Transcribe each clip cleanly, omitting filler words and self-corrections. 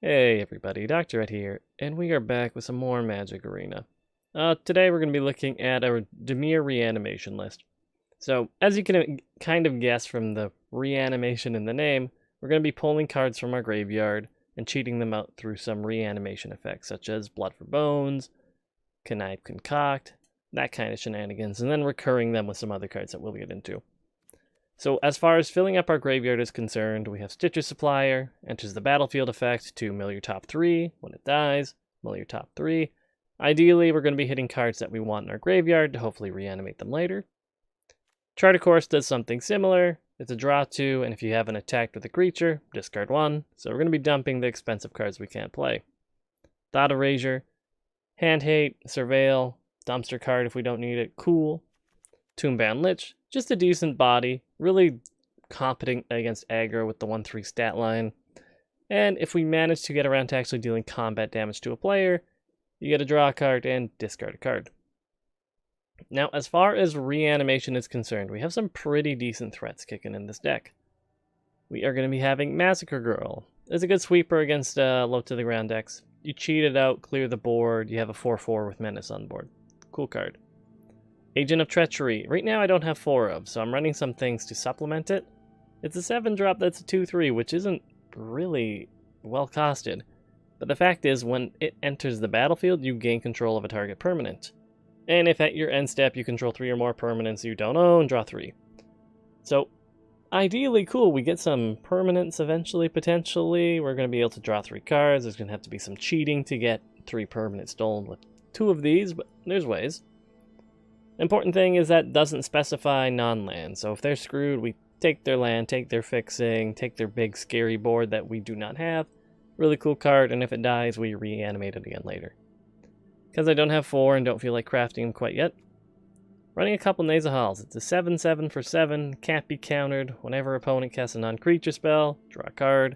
Hey everybody, Dr. Ed here, and we are back with some more Magic Arena. Today we're going to be looking at our Dimir reanimation list. So, as you can kind of guess from the reanimation in the name, we're going to be pulling cards from our graveyard and cheating them out through some reanimation effects, such as Blood for Bones, Connive Concoct, that kind of shenanigans, and then recurring them with some other cards that we'll get into. So as far as filling up our graveyard is concerned, we have Stitcher Supplier, enters the battlefield effect to mill your top 3. When it dies, mill your top 3. Ideally, we're going to be hitting cards that we want in our graveyard to hopefully reanimate them later. Chart of Course does something similar. It's a draw 2, and if you haven't attacked with a creature, discard 1. So we're going to be dumping the expensive cards we can't play. Thought Erasure, Hand Hate, Surveil, Dumpster card if we don't need it, cool. Tombbound Lich, just a decent body, really competent against aggro with the 1/3 stat line. And if we manage to get around to actually dealing combat damage to a player, you get a draw card and discard a card. Now, as far as reanimation is concerned, we have some pretty decent threats kicking in this deck. We are going to be having Massacre Girl. It's a good sweeper against low to the ground decks. You cheat it out, clear the board, you have a 4/4 with Menace on board. Cool card. Agent of Treachery. Right now I don't have 4 of, so I'm running some things to supplement it. It's a 7-drop that's a 2/3, which isn't really well costed. But the fact is, when it enters the battlefield, you gain control of a target permanent. And if at your end step you control 3 or more permanents you don't own, draw 3. So, ideally cool, we get some permanents eventually, potentially. We're going to be able to draw 3 cards. There's going to have to be some cheating to get 3 permanents stolen with 2 of these, but there's ways. Important thing is that doesn't specify non-land, so if they're screwed, we take their land, take their fixing, take their big scary board that we do not have. Really cool card, and if it dies, we reanimate it again later. Because I don't have 4 and don't feel like crafting them quite yet, running a couple Nazahals. It's a 7/7 for 7, can't be countered. Whenever opponent casts a non-creature spell, draw a card.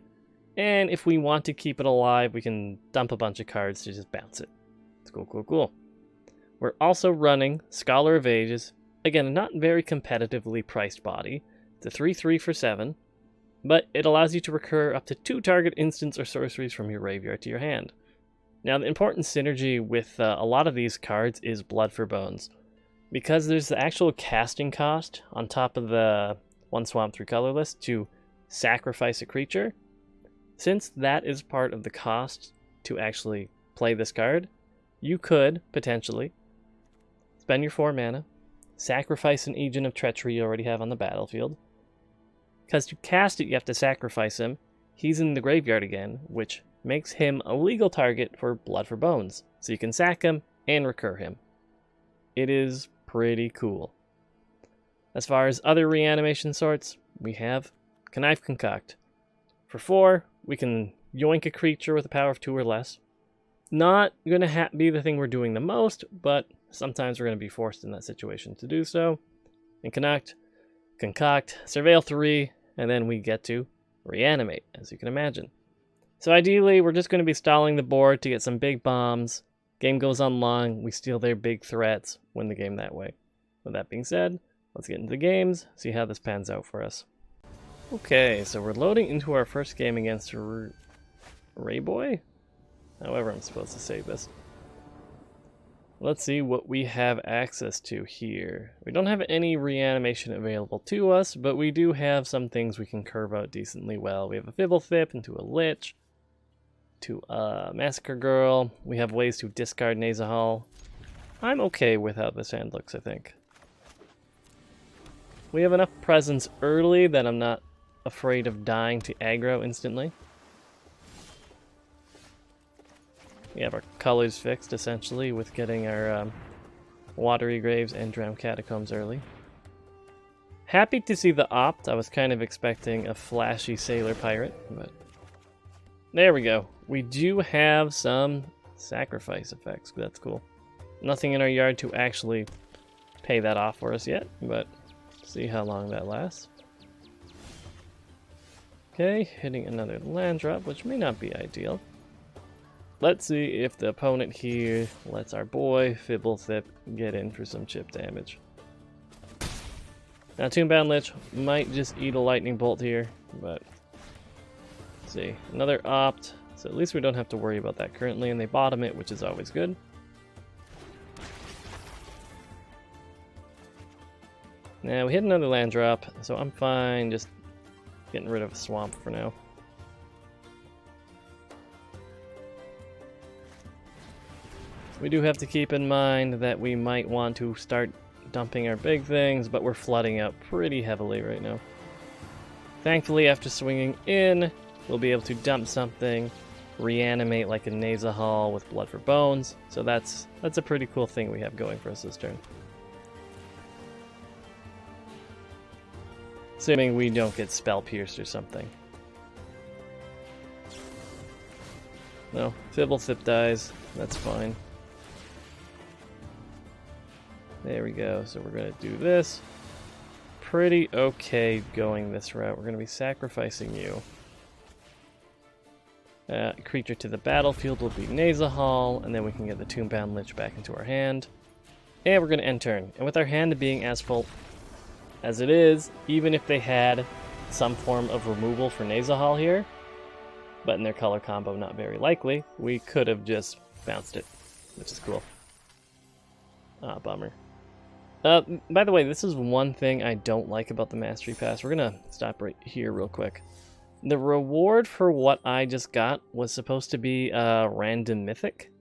And if we want to keep it alive, we can dump a bunch of cards to just bounce it. It's cool, cool, cool. We're also running Scholar of Ages. Again, a not very competitively priced body. It's a 3/3 for 7, but it allows you to recur up to 2 target instants or sorceries from your graveyard to your hand. Now, the important synergy with a lot of these cards is Blood for Bones. Because there's the actual casting cost on top of the 1 swamp 3 colorless to sacrifice a creature, since that is part of the cost to actually play this card, you could potentially spend your 4 mana, sacrifice an Agent of Treachery you already have on the battlefield. Because to cast it, you have to sacrifice him. He's in the graveyard again, which makes him a legal target for Blood for Bones. So you can sack him and recur him. It is pretty cool. As far as other reanimation sorts, we have Connive Concoct. For 4, we can yoink a creature with a power of 2 or less. Not going to be the thing we're doing the most, but sometimes we're going to be forced in that situation to do so. And Concoct, Surveil 3, and then we get to Reanimate, as you can imagine. So ideally, we're just going to be stalling the board to get some big bombs. Game goes on long, we steal their big threats, win the game that way. With that being said, let's get into the games, see how this pans out for us. Okay, so we're loading into our first game against Rayboy? However I'm supposed to say this. Let's see what we have access to here. We don't have any reanimation available to us, but we do have some things we can curve out decently well. We have a Fibblethip into a Lich, to a Massacre Girl. We have ways to discard Nazahal. I'm okay with how this hand looks, I think. We have enough presence early that I'm not afraid of dying to aggro instantly. We have our colors fixed, essentially, with getting our Watery Graves and Drowned Catacombs early. Happy to see the opt. I was kind of expecting a flashy Sailor Pirate, but there we go. We do have some sacrifice effects. That's cool. Nothing in our yard to actually pay that off for us yet, but see how long that lasts. Okay, hitting another land drop, which may not be ideal. Let's see if the opponent here lets our boy Fibblethip get in for some chip damage. Now Tombbound Lich might just eat a lightning bolt here, but let's see. Another opt. So at least we don't have to worry about that currently, and they bottom it, which is always good. Now, we hit another land drop, so I'm fine just getting rid of a swamp for now. We do have to keep in mind that we might want to start dumping our big things, but we're flooding out pretty heavily right now. Thankfully, after swinging in, we'll be able to dump something, reanimate like a Nazahal with blood for bones, so that's a pretty cool thing we have going for us this turn. Assuming we don't get spell pierced or something. No, Fibblethip dies, that's fine. There we go, so we're going to do this. Pretty okay going this route. We're going to be sacrificing you. Creature to the battlefield will be Nazahal, and then we can get the Tombbound Lich back into our hand. And we're going to end turn. And with our hand being as full as it is, even if they had some form of removal for Nazahal here, but in their color combo not very likely, we could have just bounced it, which is cool. Ah, bummer. By the way, this is one thing I don't like about the Mastery Pass. We're going to stop right here real quick. The reward for what I just got was supposed to be a random mythic,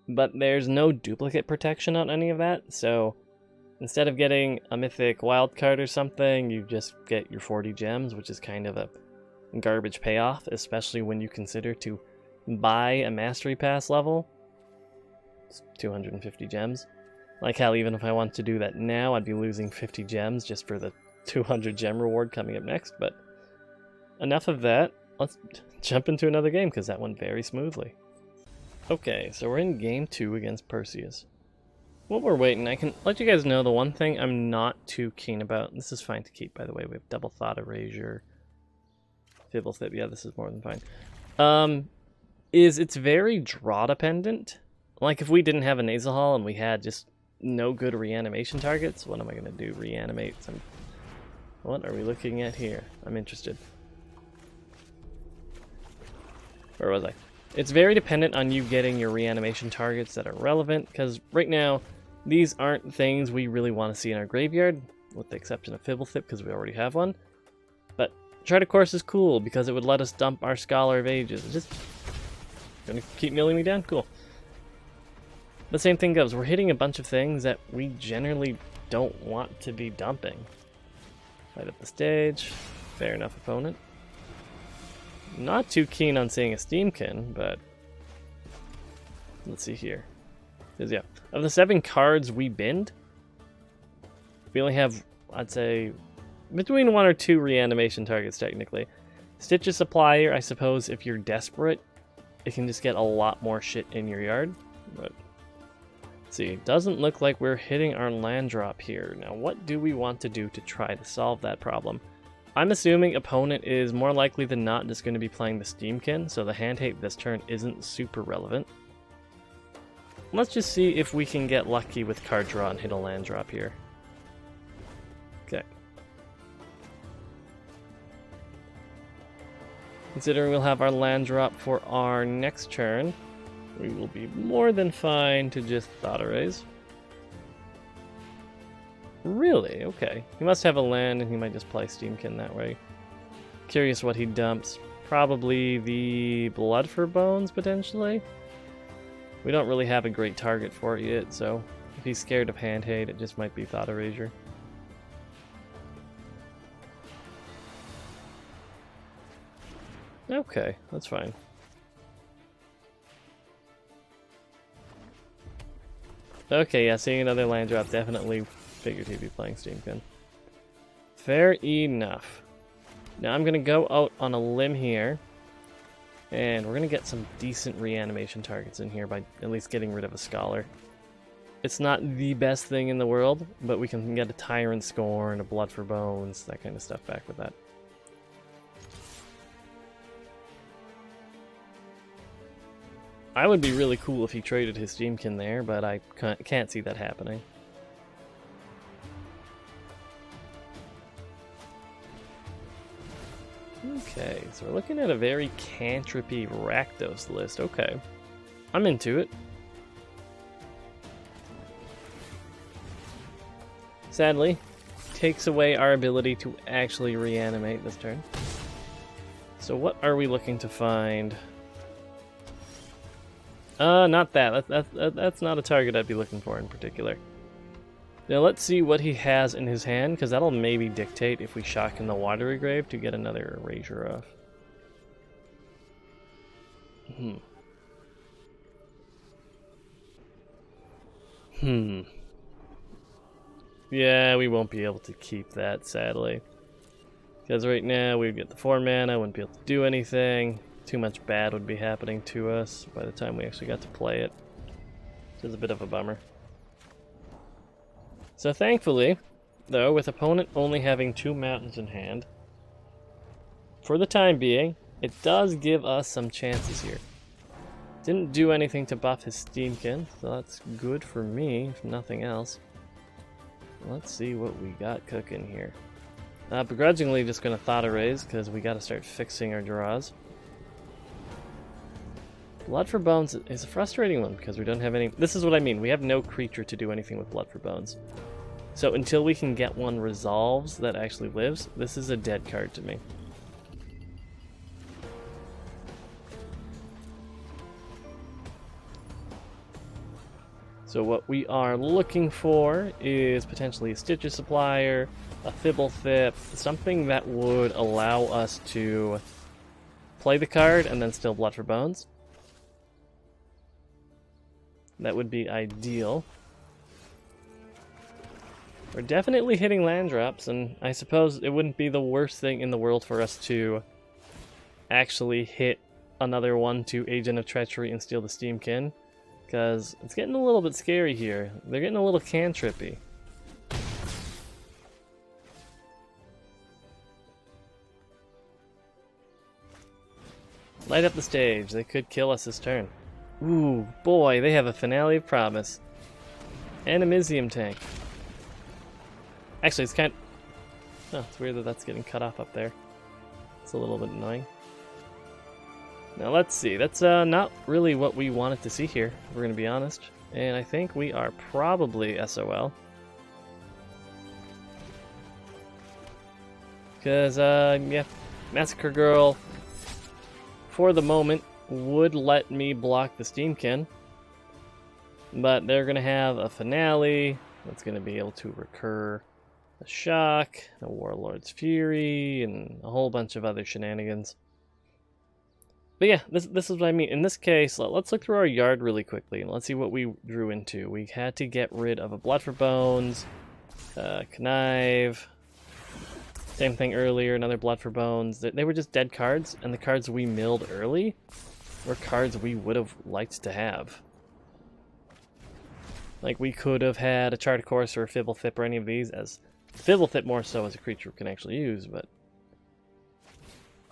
but there's no duplicate protection on any of that, so instead of getting a mythic wildcard or something, you just get your 40 gems, which is kind of a garbage payoff, especially when you consider to buy a Mastery Pass level. It's 250 gems. Like hell, even if I want to do that now, I'd be losing 50 gems just for the 200 gem reward coming up next, but enough of that. Let's jump into another game, because that went very smoothly. Okay, so we're in game 2 against Perseus. While we're waiting, I can let you guys know the one thing I'm not too keen about. This is fine to keep, by the way. We have Double Thought Erasure. Fibblethip, yeah, this is more than fine. Is it's very draw dependent. Like if we didn't have a Nazahal and we had just no good reanimation targets, what am I going to do? Reanimate some... What are we looking at here? I'm interested. Where was I? It's very dependent on you getting your reanimation targets that are relevant, because right now, these aren't things we really want to see in our graveyard, with the exception of Fibblethip, because we already have one. But Try to Course is cool, because it would let us dump our Scholar of Ages. It's just gonna keep milling me down? Cool. The same thing goes. We're hitting a bunch of things that we generally don't want to be dumping. Light up the stage. Fair enough, opponent. Not too keen on seeing a Steamkin, but let's see here. Because yeah, of the 7 cards we binned, we only have, I'd say, between 1 or 2 reanimation targets technically. Stitch's Supplier, I suppose, if you're desperate, it can just get a lot more shit in your yard. But let's see, it doesn't look like we're hitting our land drop here. Now, what do we want to do to try to solve that problem? I'm assuming opponent is more likely than not just going to be playing the Steamkin, so the hand hate this turn isn't super relevant. Let's just see if we can get lucky with card draw and hit a land drop here. Okay. Considering we'll have our land drop for our next turn, we will be more than fine to just Thought Erase. Really? Okay. He must have a land and he might just play Steamkin that way. Curious what he dumps. Probably the Blood for Bones, potentially? We don't really have a great target for it yet, so if he's scared of hand hate, it just might be Thought Erasure. Okay, that's fine. Okay, yeah, seeing another land drop definitely figured he'd be playing Steamkin. Fair enough. Now I'm gonna go out on a limb here, and we're gonna get some decent reanimation targets in here by at least getting rid of a Scholar. It's not the best thing in the world, but we can get a Tyrant Scorn, a Blood for Bones, that kind of stuff back with that. I would be really cool if he traded his Steamkin there, but I can't see that happening. Okay, So we're looking at a very cantripy Rakdos list. Okay. I'm into it. Sadly, takes away our ability to actually reanimate this turn. So what are we looking to find? Not that. That's not a target I'd be looking for in particular. Now let's see what he has in his hand, because that'll maybe dictate if we shock in the Watery Grave to get another Erasure off. Yeah, we won't be able to keep that, sadly. Because right now we'd get the 4 mana, wouldn't be able to do anything. Too much bad would be happening to us by the time we actually got to play it. Which is a bit of a bummer. So thankfully, though, with opponent only having 2 mountains in hand, for the time being, it does give us some chances here. Didn't do anything to buff his Steamkin, so that's good for me, if nothing else. Let's see what we got cooking here. Begrudgingly just going to Thought Erase, because we got to start fixing our draws. Blood for Bones is a frustrating one, because we don't have any... This is what I mean, we have no creature to do anything with Blood for Bones. So until we can get one resolves that actually lives, this is a dead card to me. So what we are looking for is potentially a Stitches Supplier, a Fibblethip, something that would allow us to play the card and then still Blood for Bones. That would be ideal. We're definitely hitting land drops, and I suppose it wouldn't be the worst thing in the world for us to actually hit another 1/2 Agent of Treachery and steal the Steamkin. Because it's getting a little bit scary here. They're getting a little cantrippy. Light up the stage. They could kill us this turn. Ooh, boy, they have a Finale of Promise. And a Mizzium tank. Actually, it's kind of... Oh, it's weird that that's getting cut off up there. It's a little bit annoying. Now let's see, that's not really what we wanted to see here, if we're going to be honest. And I think we are probably SOL. Because, yeah, Massacre Girl, for the moment, would let me block the Steamkin. But they're going to have a Finale that's going to be able to recur a Shock, a Warlord's Fury, and a whole bunch of other shenanigans. But yeah, this is what I mean. In this case, let's look through our yard really quickly and let's see what we drew into. We had to get rid of a Blood for Bones, Connive, same thing earlier, another Blood for Bones. They were just dead cards, and the cards we milled early were cards we would have liked to have. Like, we could have had a Chart of Course or a Fibblethip or any of these, as Fibblethip more so as a creature we can actually use, but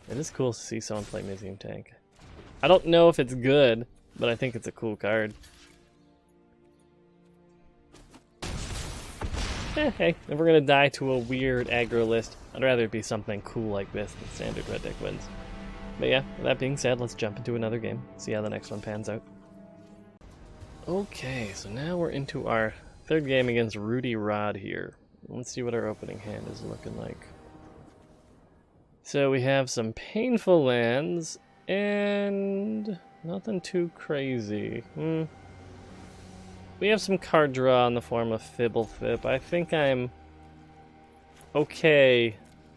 it is cool to see someone play Mizzium Tank. I don't know if it's good, but I think it's a cool card. Hey, if we're gonna die to a weird aggro list, I'd rather it be something cool like this than standard red deck wins. But yeah, with that being said, let's jump into another game, see how the next one pans out. Okay, so now we're into our third game against Rudy Rod here. Let's see what our opening hand is looking like. So we have some painful lands, and nothing too crazy. We have some card draw in the form of Fibblethip. I think I'm okay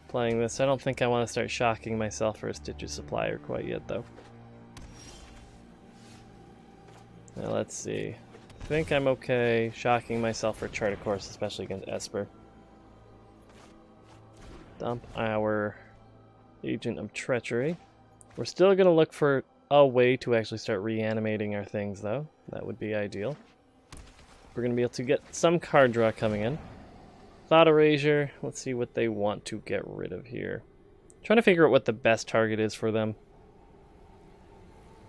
playing this. I don't think I want to start shocking myself for a Stitches Supplier quite yet, though. Now let's see. I think I'm okay shocking myself for Chart of Course, especially against Esper. Dump our Agent of Treachery. We're still going to look for a way to actually start reanimating our things, though. That would be ideal. We're going to be able to get some card draw coming in. Thought Erasure. Let's see what they want to get rid of here. Trying to figure out what the best target is for them.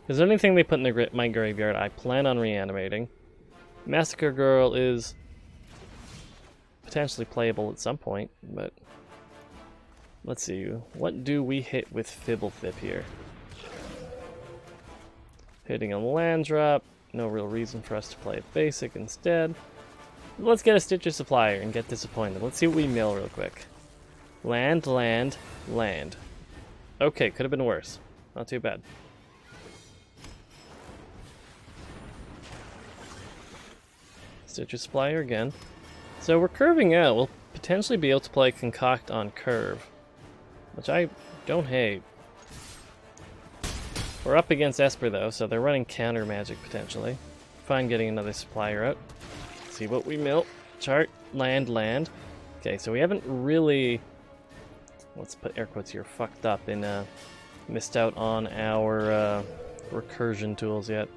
Because anything they put in my graveyard, I plan on reanimating. Massacre Girl is potentially playable at some point, but Let's see, what do we hit with Fibblethip here? Hitting a land drop, no real reason for us to play it basic instead. Let's get a Stitcher Supplier and get disappointed. Let's see what we mill real quick. Land, land, land. Okay, could have been worse. Not too bad. Stitcher Supplier again. So we're curving out. We'll potentially be able to play Concoct on curve, which I don't hate. We're up against Esper though, so they're running counter magic potentially. Fine getting another supplier out. See what we mill. Chart, land, land. Okay, so we haven't really, let's put air quotes here, fucked up and missed out on our recursion tools yet.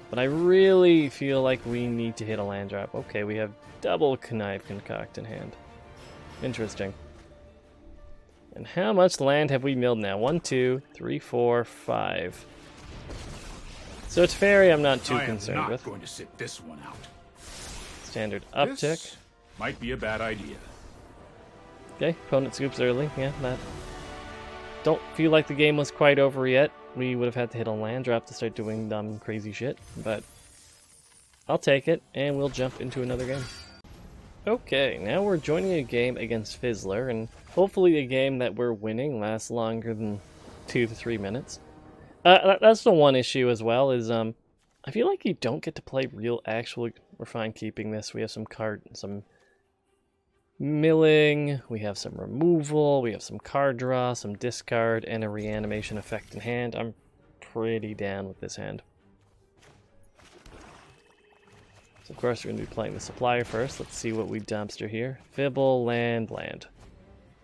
But I really feel like we need to hit a land drop. Okay, we have double Connive Concoct in hand. Interesting. And how much land have we milled now? 1, 2, 3, 4, 5. So it's fairy I'm not too concerned with. Going to sit this one out. Standard uptick. This might be a bad idea. Okay, opponent scoops early. Yeah, that. Don't feel like the game was quite over yet. We would have had to hit a land drop to start doing dumb, crazy shit, but I'll take it, and we'll jump into another game. Okay, now we're joining a game against Fizzler, and hopefully a game that we're winning lasts longer than 2 to 3 minutes. That's the one issue as well, is I feel like you don't get to play real actual... We're fine keeping this. We have some milling, we have some removal, we have some card draw, some discard, and a reanimation effect in hand. I'm pretty down with this hand. So of course we're going to be playing the supplier first. Let's see what we dumpster here. Fibble, land, land.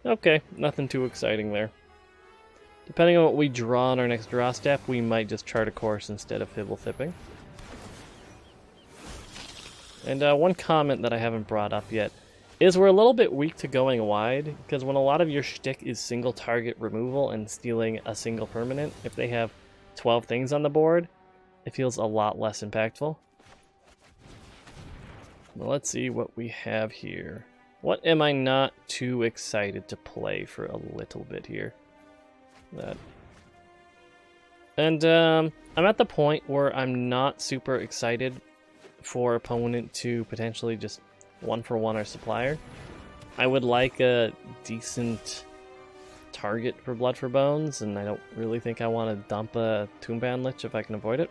Okay, nothing too exciting there. Depending on what we draw on our next draw step, we might just chart a course instead of Fibble Thipping. And one comment that I haven't brought up yet is we're a little bit weak to going wide, because when a lot of your shtick is single target removal and stealing a single permanent, if they have 12 things on the board, it feels a lot less impactful. Well, let's see what we have here. What am I not too excited to play for a little bit here? That. And I'm at the point where I'm not super excited for opponent to potentially just 1-for-1 our supplier. I would like a decent target for Blood for Bones, and I don't really think I want to dump a Tombbound Lich if I can avoid it.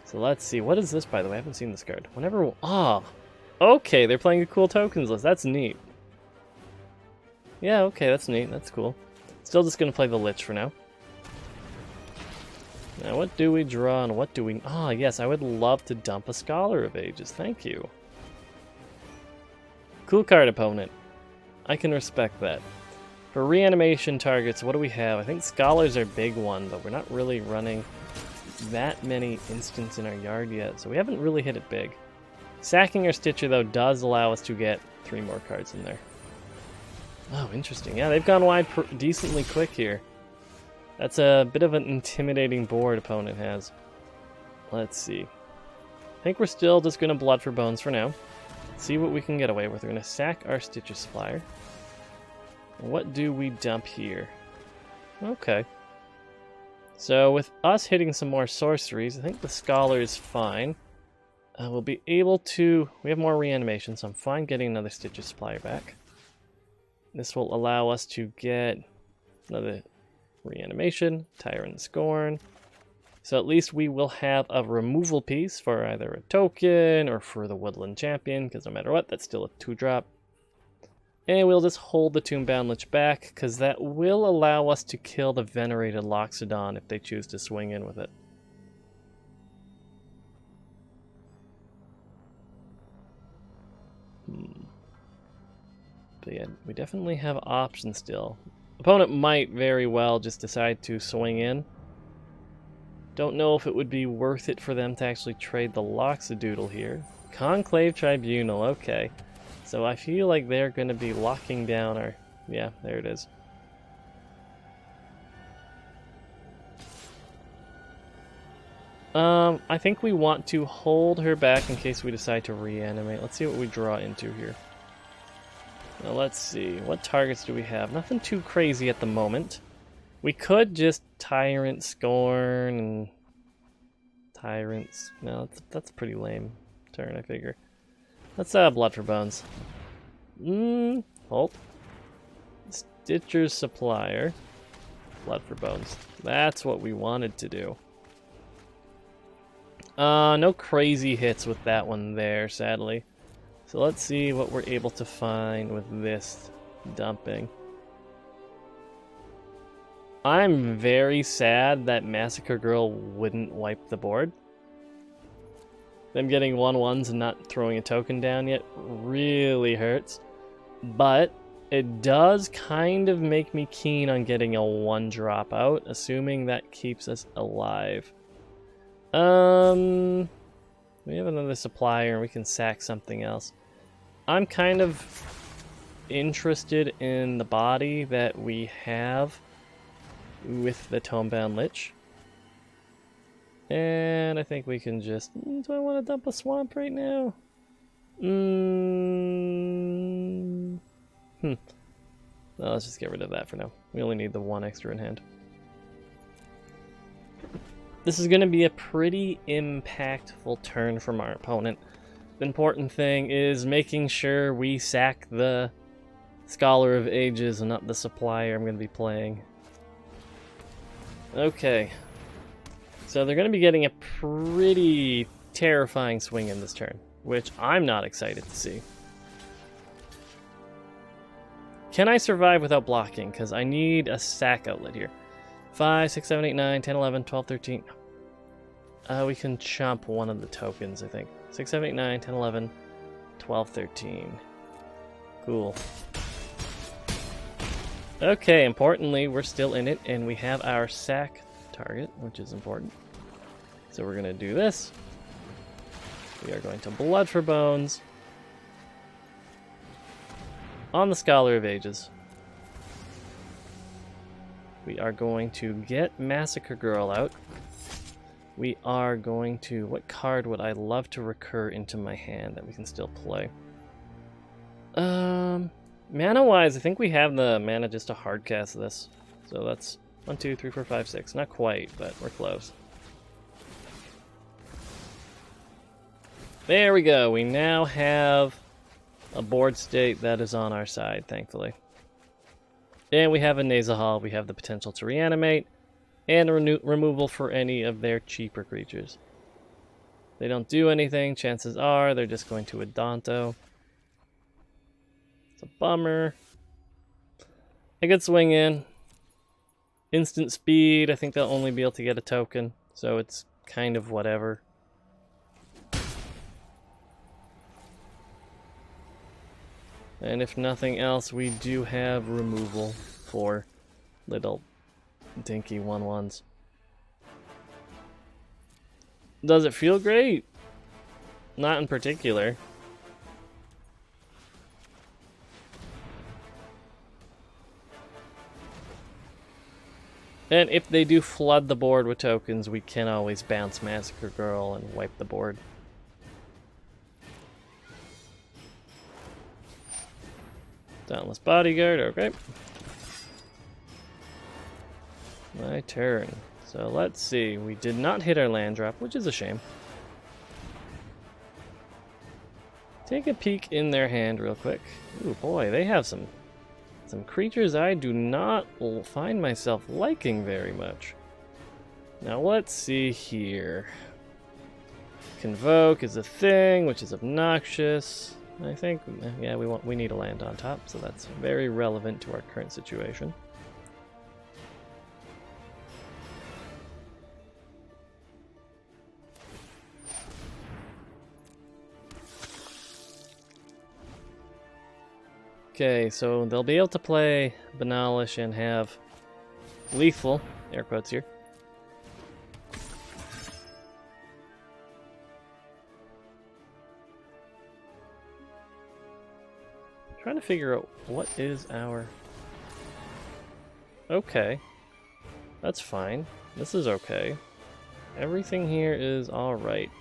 So let's see. What is this, by the way? I haven't seen this card. Whenever... Ah! Oh, okay, they're playing a cool tokens list. That's neat. Yeah, okay, that's neat. That's cool. Still just going to play the Lich for now. Now, what do we draw and what do we... Ah, yes, I would love to dump a Scholar of Ages. Thank you. Cool card, opponent. I can respect that. For reanimation targets, what do we have? I think Scholars are big one, but we're not really running that many instants in our yard yet, so we haven't really hit it big. Sacking our Stitcher, though, does allow us to get 3 more cards in there. Oh, interesting. Yeah, they've gone wide decently quick here. That's a bit of an intimidating board opponent has. Let's see. I think we're still just going to Blood for Bones for now. See what we can get away with. We're going to sack our Stitcher Supplier. What do we dump here? Okay. So with us hitting some more sorceries, I think the Scholar is fine. We'll be able to... We have more reanimation, so I'm fine getting another Stitcher Supplier back. This will allow us to get another reanimation, Tyrant Scorn. So at least we will have a removal piece for either a token or for the Woodland Champion, because no matter what, that's still a 2-drop. And we'll just hold the Tombbound Lich back, because that will allow us to kill the Venerated Loxodon if they choose to swing in with it. But yeah, we definitely have options still. Opponent might very well just decide to swing in. Don't know if it would be worth it for them to actually trade the Loxodoodle here. Conclave Tribunal, okay. So I feel like they're going to be locking down our... Yeah, there it is. I think we want to hold her back in case we decide to reanimate. Let's see what we draw into here. Now let's see. What targets do we have? Nothing too crazy at the moment. We could just Tyrant Scorn and Tyrants. No, that's a pretty lame turn, I figure. Let's Blood for Bones. Hold. Stitcher's Supplier. Blood for Bones. That's what we wanted to do. No crazy hits with that one there, sadly. So let's see what we're able to find with this dumping. I'm very sad that Massacre Girl wouldn't wipe the board. Them getting 1/1s and not throwing a token down yet really hurts. But it does kind of make me keen on getting a 1-drop out, assuming that keeps us alive. We have another supplier and we can sack something else. I'm kind of interested in the body that we have with the Tomebound Lich. And I think we can just... do I want to dump a swamp right now? No, let's just get rid of that for now. We only need the 1 extra in hand. This is going to be a pretty impactful turn from our opponent. The important thing is making sure we sack the Scholar of Ages and not the supplier I'm going to be playing. Okay. So they're going to be getting a pretty terrifying swing in this turn, which I'm not excited to see. Can I survive without blocking? Because I need a sack outlet here. 5, 6, 7, 8, 9, 10, 11, 12, 13. We can chomp one of the tokens, I think. 6, 7, 8, 9, 10, 11, 12, 13. Cool. Okay, importantly, we're still in it, and we have our sack target, which is important. So we're going to do this. We are going to Blood for Bones on the Scholar of Ages. We are going to get Massacre Girl out. We are going to... what card would I love to recur into my hand that we can still play? Mana-wise, I think we have the mana just to hardcast this. So that's 1, 2, 3, 4, 5, 6. Not quite, but we're close. There we go. We now have a board state that is on our side, thankfully. And we have a Nazahal. We have the potential to reanimate and removal for any of their cheaper creatures. They don't do anything. Chances are they're just going to Adonto. It's a bummer. I could swing in. Instant speed. I think they'll only be able to get a token, so it's kind of whatever. And if nothing else, we do have removal for little dinky 1/1s. Does it feel great? Not in particular. And if they do flood the board with tokens, we can always bounce Massacre Girl and wipe the board. Dauntless Bodyguard, okay. My turn. So let's see. We did not hit our land drop, which is a shame. Take a peek in their hand real quick. Ooh boy, they have some creatures I do not find myself liking very much. Now let's see here. Convoke is a thing, which is obnoxious. I think, yeah, we need a land on top, so that's very relevant to our current situation. Okay, so they'll be able to play Banalish and have lethal, air quotes here. Trying to figure out what is our... Okay. That's fine. This is okay. Everything here is alright.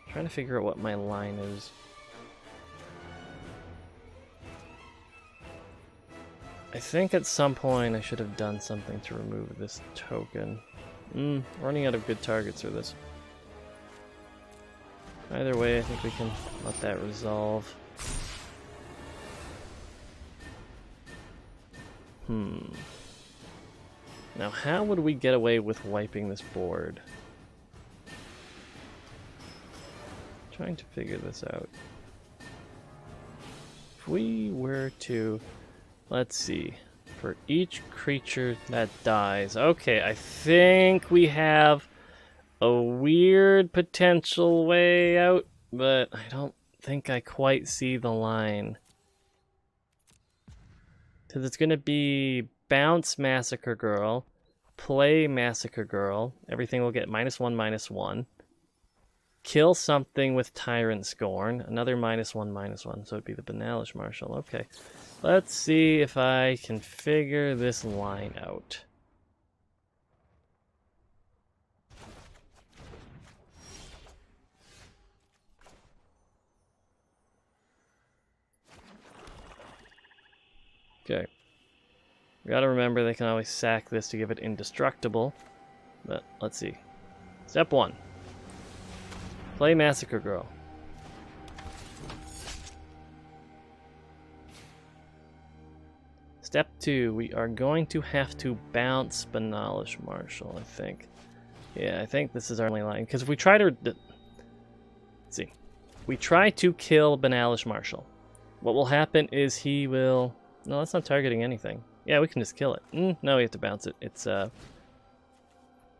Trying to figure out what my line is. I think at some point I should have done something to remove this token. Running out of good targets for this. Either way, I think we can let that resolve. Now, how would we get away with wiping this board? Trying to figure this out. If we were to, let's see, for each creature that dies. Okay, I think we have a weird potential way out, but I don't think I quite see the line. Because it's going to be bounce Massacre Girl, play Massacre Girl, everything will get -1/-1. Kill something with Tyrant Scorn, another -1/-1, so it'd be the Banalish Marshal. Okay, let's see if I can figure this line out. Okay. We gotta remember they can always sack this to give it indestructible. But let's see. Step 1. Play Massacre Girl. Step 2, we are going to have to bounce Banalish Marshal, I think. Yeah, I think this is our only line. Because if we try to... Let's see. We try to kill Banalish Marshal. What will happen is he will... No, that's not targeting anything. Yeah, we can just kill it. No, we have to bounce it. It's, No,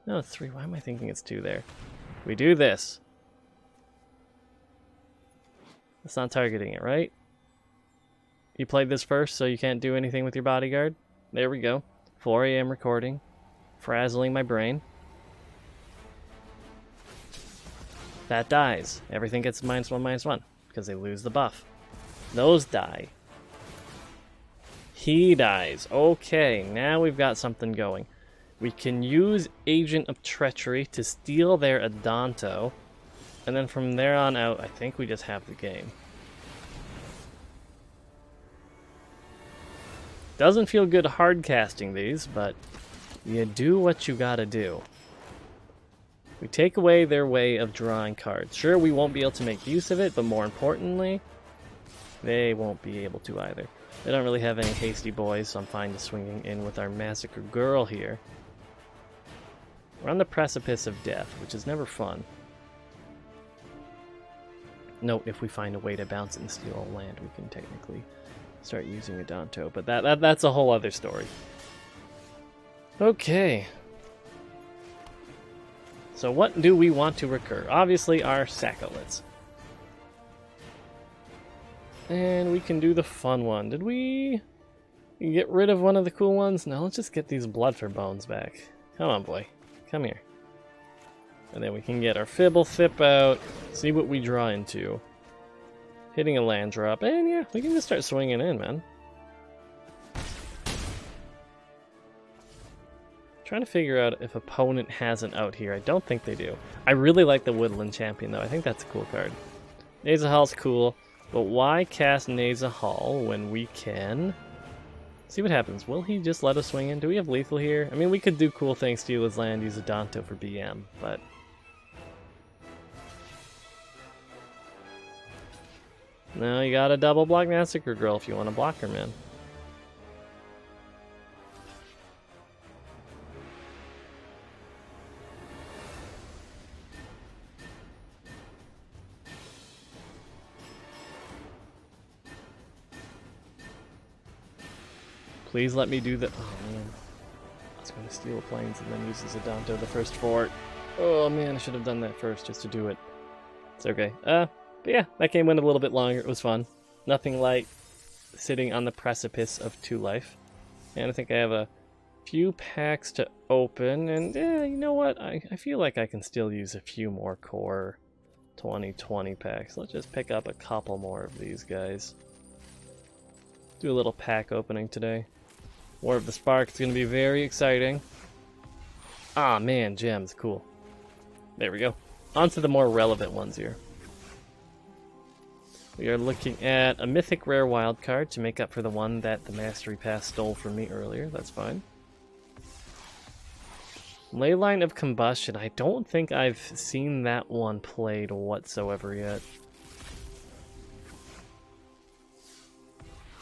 it's 3. Why am I thinking it's 2 there? We do this. It's not targeting it, right? You played this first, so you can't do anything with your bodyguard? There we go. 4 AM recording. Frazzling my brain. That dies. Everything gets -1/-1, because they lose the buff. Those die. He dies. Okay, now we've got something going. We can use Agent of Treachery to steal their Adanto, and then from there on out, I think we just have the game. Doesn't feel good hard casting these, but you do what you gotta do. We take away their way of drawing cards. Sure, we won't be able to make use of it, but more importantly, they won't be able to either. They don't really have any hasty boys, so I'm fine just swinging in with our Massacre Girl here. We're on the precipice of death, which is never fun. Note, if we find a way to bounce it and steal a land, we can technically start using Adanto, but that's a whole other story. Okay. So what do we want to recur? Obviously our Saccolets. And we can do the fun one. Did we get rid of one of the cool ones? No, let's just get these Blood for Bones back. Come on, boy. Come here. And then we can get our Fibble Fip out, see what we draw into. Hitting a land drop, and yeah, we can just start swinging in, man. Trying to figure out if opponent has an out here. I don't think they do. I really like the Woodland Champion, though. I think that's a cool card. Nazahall's cool. But why cast Nazahal when we can? See what happens. Will he just let us swing in? Do we have lethal here? I mean, we could do cool things, steal his land, use Adanto for BM, but... No, you gotta double block Massacre Girl if you want to block her, man. Please let me do the... Oh, man. I was going to steal planes and then use this Adanto the first fort. Oh, man, I should have done that first just to do it. It's okay. But yeah, that game went a little bit longer. It was fun. Nothing like sitting on the precipice of 2 life. And I think I have a few packs to open. And yeah, you know what? I feel like I can still use a few more core 2020 packs. Let's just pick up a couple more of these guys. Do a little pack opening today. War of the Spark is going to be very exciting. Ah, man, gems, cool. There we go. On to the more relevant ones here. We are looking at a mythic rare wild card to make up for the one that the Mastery Pass stole from me earlier. That's fine. Leyline of Combustion. I don't think I've seen that one played whatsoever yet.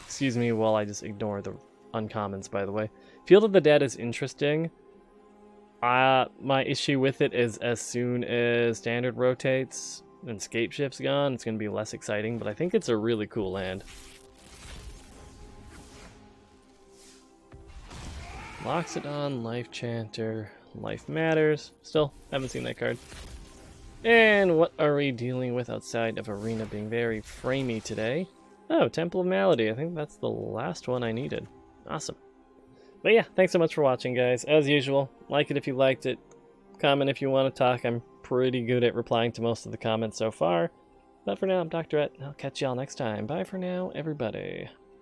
Excuse me while I just ignore the uncommons, by the way. Field of the Dead is interesting. My issue with it is as soon as Standard rotates and Scape Shift's gone, it's going to be less exciting, but I think it's a really cool land. Loxodon, Life Chanter, Life Matters. Still, haven't seen that card. And what are we dealing with outside of Arena being very framey today? Oh, Temple of Malady. I think that's the last one I needed. Awesome. But yeah, thanks so much for watching, guys. As usual, like it if you liked it. Comment if you want to talk. I'm pretty good at replying to most of the comments so far. But for now, I'm Dr. Ed. I'll catch y'all next time. Bye for now, everybody.